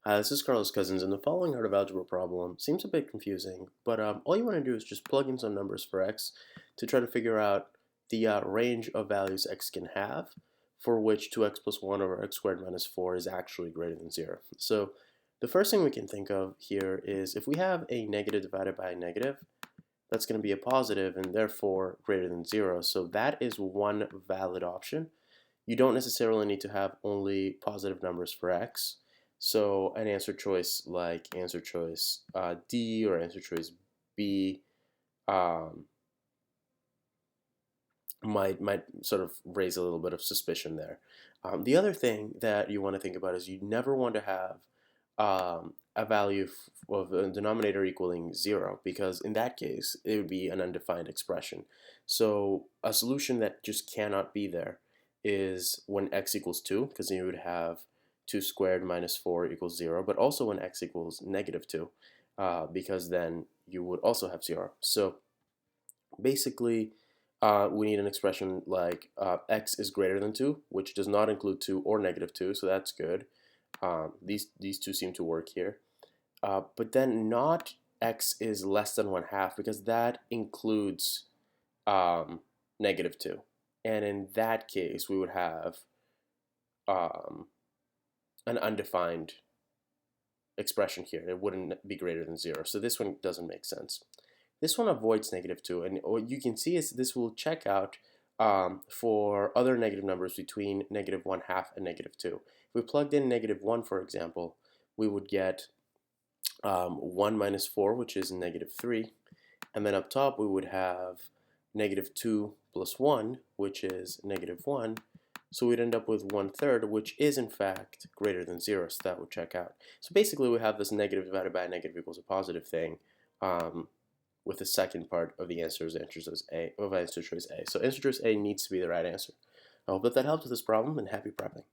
Hi, this is Carlos Cousins, and the following art of algebra problem seems a bit confusing, but all you want to do is just plug in some numbers for x to try to figure out the range of values x can have, for which 2x plus 1 over x squared minus 4 is actually greater than 0. So the first thing we can think of here is if we have a negative divided by a negative, that's going to be a positive and therefore greater than 0. So that is one valid option. You don't necessarily need to have only positive numbers for x. So an answer choice like answer choice D or answer choice B um, might sort of raise a little bit of suspicion there. The other thing that you want to think about is you never want to have a value of a denominator equaling 0, because in that case it would be an undefined expression. So a solution that just cannot be there is when x equals 2, because then you would have 2 squared minus 4 equals 0, but also when x equals negative 2, because then you would also have 0. So basically, we need an expression like x is greater than 2, which does not include 2 or negative 2, so that's good. These two seem to work here. But then not x is less than 1/2, because that includes negative 2. And in that case, we would have um, an undefined expression here. It wouldn't be greater than 0. So this one doesn't make sense. This one avoids negative 2, and what you can see is this will check out for other negative numbers between negative 1/2 and negative 2. If we plugged in negative 1, for example, we would get 1 minus 4, which is negative 3, and then up top we would have negative 2 plus 1, which is negative 1, so we'd end up with 1/3, which is in fact greater than 0, so that would check out. So basically we have this negative divided by a negative equals a positive thing, with the second part of the answer is answer choice A. So answer choice A needs to be the right answer. I hope that helps with this problem, and happy prepping.